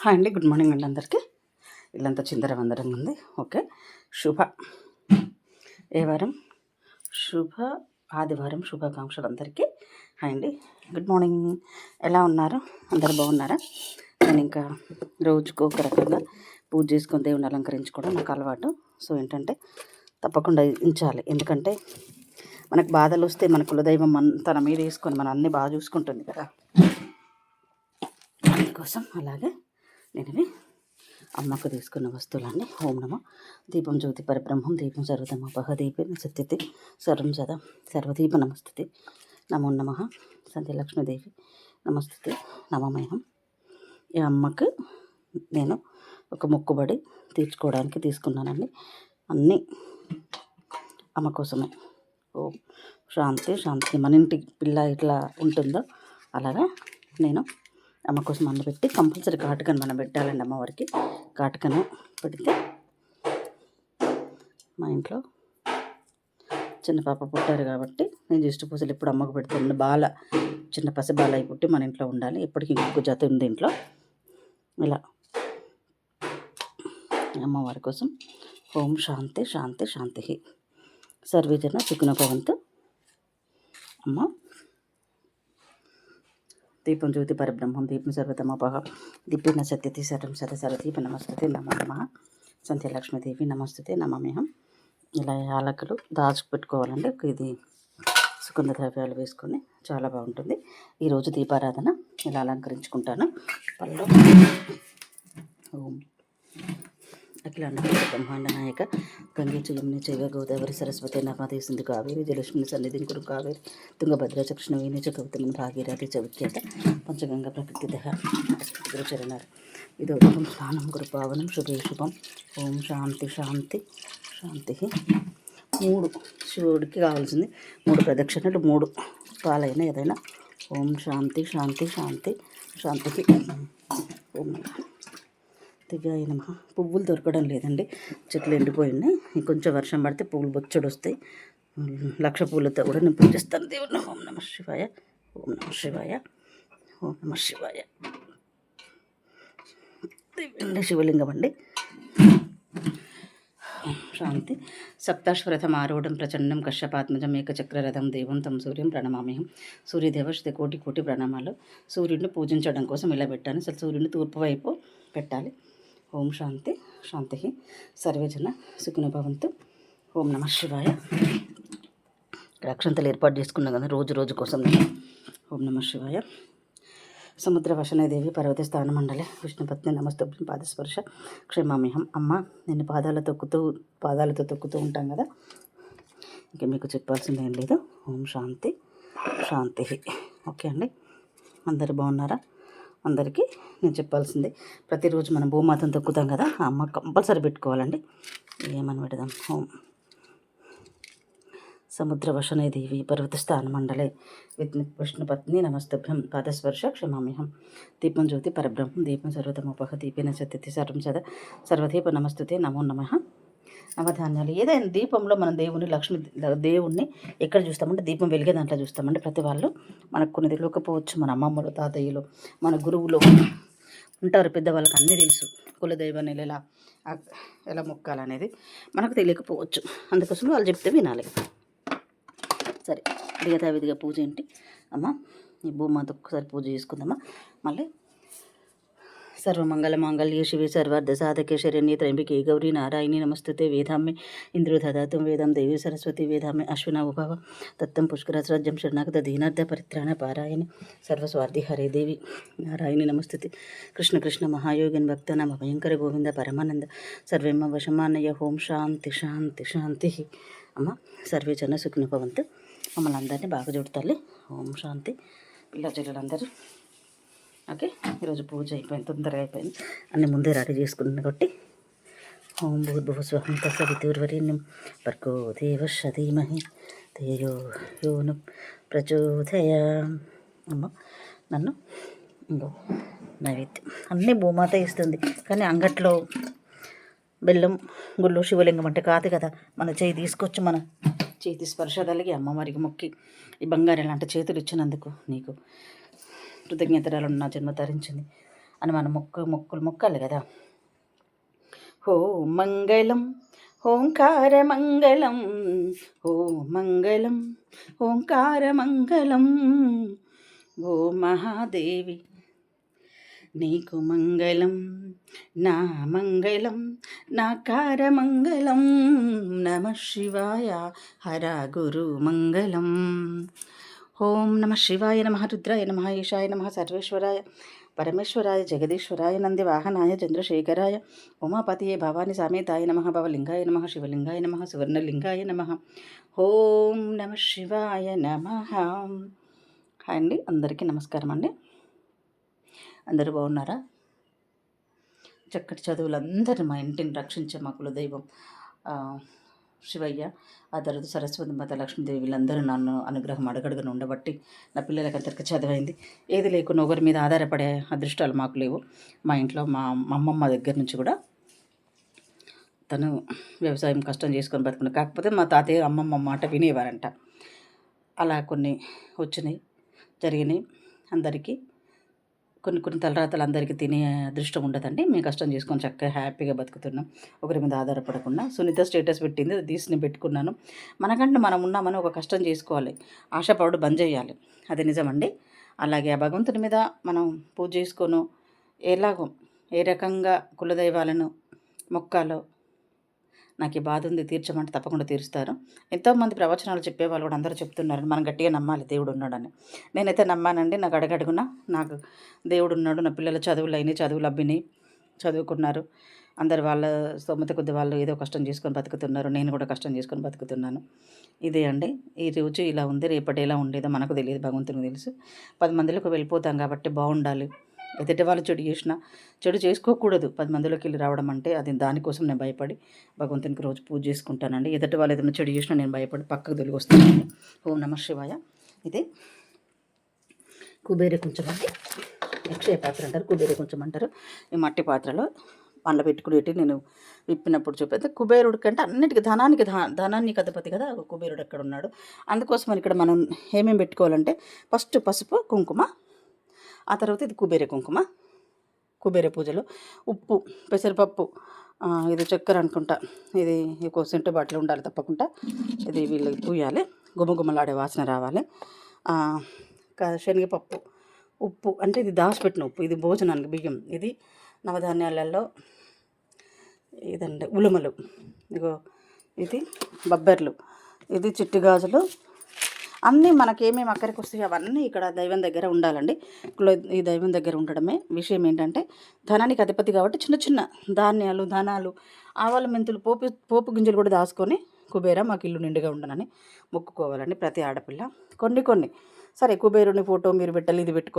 Hi అండి, good morning అండి అందరికీ. ఇల్లంతా చిందరవందరంగా ఉంది. ఓకే, శుభ ఏ వారం శుభ ఆదివారం శుభాకాంక్షలు అందరికీ. హాయ్ అండి, గుడ్ మార్నింగ్. ఎలా ఉన్నారు? అందరు బాగున్నారా? నేను ఇంకా రోజుకు ఒక రకంగా పూజ చేసుకొని దేవుని అలంకరించుకోవడం నాకు అలవాటు. సో ఏంటంటే తప్పకుండా ఉంచాలి. ఎందుకంటే మనకు బాధలు వస్తే మన కులదైవం తన మీద వేసుకొని మన అన్నీ బాగా చూసుకుంటుంది కదా. అందుకోసం అలాగే నేను అమ్మకు తీసుకున్న వస్తువులన్నీ ఓం నమో దీపం జ్యోతి పరబ్రహ్మం దీపం సర్వతమోపహ దీపే సత్యతి సర్వం సదా సర్వదీప నమస్తుతి నమో నమః సంధ్యలక్ష్మీదేవి నమస్తుతి నమమేహం. ఈ అమ్మకు నేను ఒక మొక్కుబడి తీర్చుకోవడానికి తీసుకున్నానండి. అన్నీ అమ్మ కోసమే. ఓం శాంతి శాంతి. మన ఇంటి పిల్ల ఇట్లా ఉంటుందో అలాగా నేను అమ్మ కోసం అన్న పెట్టి కంపల్సరీ కాటుకను మనం పెట్టాలండి. అమ్మవారికి కాటుకను పెడితే మా ఇంట్లో చిన్న పాప పుట్టారు కాబట్టి నేను దిష్టి పూసలు ఎప్పుడు అమ్మకు పెడుతున్నాను. బాల చిన్న పసి బాల అయి పుట్టి మన ఇంట్లో ఉండాలి. ఎప్పటికీ ఇంకొక జత ఉంది ఇంట్లో. ఇలా అమ్మవారి కోసం ఓం శాంతి శాంతి శాంతి. సర్వేజన సుఖినో భవంతు. అమ్మ దీపం జ్యోతి పరబ్రహ్మం దీపం సర్వతమోపహ దీపిన సత్యతి సర్వం సద సర్వదీప నమస్తుతే నమో నమః సంధ్యలక్ష్మీదేవి నమస్తుతే నమమేహం. ఇలా యాలకులు దాచుకు పెట్టుకోవాలండి. ఇది సుగంధ ద్రవ్యాలు వేసుకొని చాలా బాగుంటుంది. ఈరోజు దీపారాధన ఇలా అలంకరించుకుంటాను. పళ్ళు ఓం అఖిలాండ బ్రహ్మాండ నాయక గంగే యమునే చైవ గోదావరి సరస్వతి నర్మదే సింధు కావేరి జలక్ష్మి సన్నిధిని కురు కావేరి తుంగభద్ర కృష్ణ వేణి చ కవితమని భాగీరథి చ విఖ్యాత పంచగంగ ప్రకృతిద గురుచరణారు. ఇది ఉదకం స్నానం గురు పావనం శుభే శుభం. ఓం శాంతి శాంతి శాంతి. 3 శివుడికి కావాల్సింది 3 ప్రదక్షిణలు 3 పాలైన ఏదైనా. ఓం శాంతి శాంతి శాంతి శాంతికి. ఓం దివ్యాయ నమః. పువ్వులు దొరకడం లేదండి, చెట్లు ఎండిపోయినాయి. ఇంకొంచెం వర్షం పడితే పువ్వులు బొచ్చడు వస్తాయి. 1,00,000 పూలతో కూడా నేను పూజిస్తాను దేవుడిని. ఓం నమః శివాయ ఓం నమః శివాయ ఓం నమః శివాయ. దివ్యండి శివలింగం అండి. శాంతి. సప్తాశ్వరథమారూఢం ప్రచండం కశ్యపాత్మజం ఏకచక్రరథం దేవం తం సూర్యం ప్రణమామ్యహం. సూర్యదేవ కోటి కోటి ప్రణామాలు. సూర్యుడిని పూజించడం కోసం ఇలా పెట్టాను. అసలు సూర్యుడిని తూర్పు వైపు పెట్టాలి. ఓం శాంతి శాంతి. సర్వేజన సుఖినో భవంతు. ఓం నమః శివాయ. అక్షంతలు ఏర్పాటు చేసుకున్నాం కదా రోజు రోజు కోసం నేను. ఓం నమః శివాయ. సముద్ర వశనదేవి పర్వత స్థాన మండలే విష్ణుపత్ని నమస్తభ్యం పాదస్పర్శ క్షమామ్యహం. అమ్మ నేను పాదాలతో తొక్కుతూ ఉంటాం కదా, ఇంకా మీకు చెప్పాల్సింది ఏం లేదు. ఓం శాంతి శాంతి. ఓకే అండి, అందరు బాగున్నారా? అందరికీ నేను చెప్పాల్సింది, ప్రతిరోజు మనం భూమాతను తొక్కుతాం కదా, ఆ అమ్మ కంపల్సరీ పెట్టుకోవాలండి. ఏమని పెడదాం? ఓం సముద్ర వశనదేవి పర్వత స్థాన మండలే విష్ణుపత్ని నమస్తభ్యం పాదస్పర్శ క్షమామ్యహం. దీపం జ్యోతి పరబ్రహ్మం దీపం సర్వతమోపహ దీపేన సత్యతి సర్వం సదా సర్వదీప నమస్తుతే నమో నమః. నవధాన్యాలు. ఏదైనా దీపంలో మనం దేవుణ్ణి ఎక్కడ చూస్తామంటే దీపం వెలిగే దాంట్లో చూస్తామండి. ప్రతి వాళ్ళు మనకు కొన్ని తెలియకపోవచ్చు. మన అమ్మమ్మలు తాతయ్యలు మన గురువులు ఉంటారు, పెద్దవాళ్ళకి అన్నీ తెలుసు. కులదైవాన్ని ఎలా మొక్కాలనేది మనకు తెలియకపోవచ్చు. అందుకోసం వాళ్ళు చెప్తే వినాలి. సరే, యథావిధిగా పూజ ఏంటి అమ్మ? ఈ భూమాత ఒక్కసారి పూజ చేసుకుందామా. మళ్ళీ సర్వమంగళ మాంగళ్యే శివే సర్వార్థ సాధకే శరణ్యే త్రయంబకే గౌరీ నారాయణి నమస్తుతే. వేదామ్మే ఇంద్రో దదాతుం వేదం దేవి సరస్వతి వేదామ్మే అశ్వినా ఉభవ తత్తం పుష్కరస్రాజ్యం శరణాగత దీనార్థ పరిత్రాణ పారాయణి సర్వస్వార్థి హరే దేవి నారాయణి నమస్తుతే. కృష్ణ కృష్ణ మహాయోగిన్ భక్త నమ భయంకర గోవింద పరమానంద సర్వేమ వశమానయ. ఓం శాంతి శాంతి శాంతి. అమ్మ సర్వే జన సుఖినో భవంతు. మమ్మల్ని అందరినీ బాగా చూడతాలి. ఓం శాంతి. పిల్ల చెల్లెలందరూ ఓకే. ఈరోజు పూజ అయిపోయింది, తొందరగా అయిపోయింది, అన్నీ ముందే రెడీ చేసుకున్నాను కాబట్టి. ఓం భూర్భువస్వహం తత్సవితుర్వరేణ్యం భర్గో దేవస్య ధీమహి ధియో యో న ప్రచోదయాత్. అమ్మ నన్ను ఇంకో నైవేద్యం అన్నీ భూమాత ఇస్తుంది, కానీ అంగట్లో బెల్లం గుళ్ళు శివలింగం అంటే కాదు కదా. మన చేయి తీసుకొచ్చి మన చేతి స్పర్శ కలిగి అమ్మవారికి మొక్కి ఈ బంగారం లాంటి చేతులు ఇచ్చినందుకు నీకు కృతజ్ఞతలు నా జన్మ తరించింది. అని మనం మొక్కులు మొక్కాలి కదా. ఓ మంగళం ఓంకారమంగళం, ఓ మంగళం ఓంకారమంగళం, ఓ మహాదేవి నీకు మంగళం, నా మంగళం నాకారమంగళం, నమ శివాయ హర గురు మంగళం. ఓం నమ శివాయ నమ రుద్రాయ నమ ఈశాయ నమ సర్వేశ్వరాయ పరమేశ్వరాయ జగదీశ్వరాయ నంది వాహనాయ చంద్రశేఖరాయ ఉమాపతియే భవాని సామేతాయ నమ భవలింగాయ నమ శివలింగాయ నమ సువర్ణలింగాయ నమ. ఓం నమ శివాయ నమ. అండి అందరికీ నమస్కారం అండి. అందరూ బాగున్నారా? చక్కటి చదువులు అందరూ మా ఇంటిని రక్షించే మా కులదైవం శివయ్య, ఆ తర్వాత సరస్వతి మాత లక్ష్మీదేవి వీళ్ళందరూ నన్ను అనుగ్రహం అడగడుగున ఉండబట్టి నా పిల్లలకి అందరికీ చదివైంది. ఏది లేకుండా ఒకరి మీద ఆధారపడే అదృష్టాలు మాకు లేవు. మా ఇంట్లో మా అమ్మమ్మ దగ్గర నుంచి కూడా తను వ్యవసాయం కష్టం చేసుకొని బతుకున్నాను. కాకపోతే మా తాతయ్య అమ్మమ్మ మాట వినేవారంట. అలా కొన్ని వచ్చినాయి, జరిగినాయి. అందరికీ కొన్ని తలరాతలు అందరికీ తినే అదృష్టం ఉండదండి. మేము కష్టం చేసుకొని చక్కగా హ్యాపీగా బతుకుతున్నాం, ఒకరి మీద ఆధారపడకుండా. సునీత స్టేటస్ పెట్టింది, అది తీసి నేను పెట్టుకున్నాను. మనకంటే మనం ఉన్నామని ఒక కష్టం చేసుకోవాలి, ఆశపడు బంద్ చేయాలి, అది నిజమండి. అలాగే ఆ భగవంతుని మీద మనం పూజ చేసుకోను, ఎలాగో ఏ రకంగా కులదైవాలను మొక్కాలో నాకు ఈ బాధ ఉంది తీర్చమంటే తప్పకుండా తీరుస్తారు. ఎంతోమంది ప్రవచనాలు చెప్పేవాళ్ళు కూడా అందరూ చెప్తున్నారు, మనం గట్టిగా నమ్మాలి దేవుడు ఉన్నాడని. నేనైతే నమ్మానండి. నాకు అడగడుగునా నాకు దేవుడు ఉన్నాడు. నా పిల్లల చదువులు అయినాయి, చదువులు అబ్బినాయి, చదువుకున్నారు. అందరు వాళ్ళ స్తోమత కొద్ది వాళ్ళు ఏదో కష్టం చేసుకొని బతుకుతున్నారు, నేను కూడా కష్టం చేసుకొని బతుకుతున్నాను. ఇదే అండి, ఈ రోజు ఇలా ఉంది, రేపటి ఎలా ఉండేదో మనకు తెలియదు, భగవంతునికి తెలుసు. 10 మందిలోకి వెళ్ళిపోతాం కాబట్టి బాగుండాలి. ఎదుటి వాళ్ళు చెడు చేసినా చెడు చేసుకోకూడదు. 10 మందిలోకి వెళ్ళి రావడం అంటే అది దానికోసం నేను భయపడి భగవంతునికి రోజు పూజ చేసుకుంటానండి. ఎదుటి వాళ్ళు ఏదైనా చెడు చేసినా నేను భయపడి పక్కకు తొలిగి వస్తానండి. ఓం నమ శివాయ. ఇదే కుబేర కొంచెం అండి, అక్షయ పాత్ర అంటారు, కుబేర కొంచెం అంటారు. ఈ మట్టి పాత్రలో పండ్ల పెట్టుకునేటి నేను విప్పినప్పుడు చెప్పేది. కుబేరుడి కంటే అన్నిటికీ ధనానికి అధిపతి కదా కుబేరుడు అక్కడ ఉన్నాడు. అందుకోసం ఇక్కడ మనం ఏమేమి పెట్టుకోవాలంటే ఫస్ట్ పసుపు కుంకుమ, ఆ తర్వాత ఇది కుబేర కుంకుమ, కుబేర పూజలో ఉప్పు, పెసరపప్పు, ఇది చక్కెర అనుకుంటా, ఇది ఒక సెంటు బాటిల్ ఉండాలి తప్పకుండా. ఇది వీళ్ళకి పూయాలి, గుమగుమలాడే వాసన రావాలి. శనగపప్పు, ఉప్పు అంటే ఇది దాచిపెట్టిన ఉప్పు, ఇది భోజనానికి బియ్యం, ఇది నవధాన్యాలలో ఇదండి ఉలుమలు, ఇగో ఇది బొబ్బర్లు, ఇది చిట్టి గాజులు, అన్నీ మనకేమేమి అక్కడికి వస్తాయి అవన్నీ ఇక్కడ దైవం దగ్గర ఉండాలండి. ఈ దైవం దగ్గర ఉండడమే విషయం. ఏంటంటే ధనానికి అధిపతి కాబట్టి చిన్న చిన్న ధాన్యాలు, ధనాలు, ఆవాలు, మెంతులు, పోపు గింజలు కూడా దాచుకొని కుబేర మాకు ఇల్లు నిండుగా ఉండనని మొక్కుకోవాలండి ప్రతి ఆడపిల్ల. కొన్ని సరే కుబేరుని ఫోటో మీరు పెట్టాలి, ఇది పెట్టుకో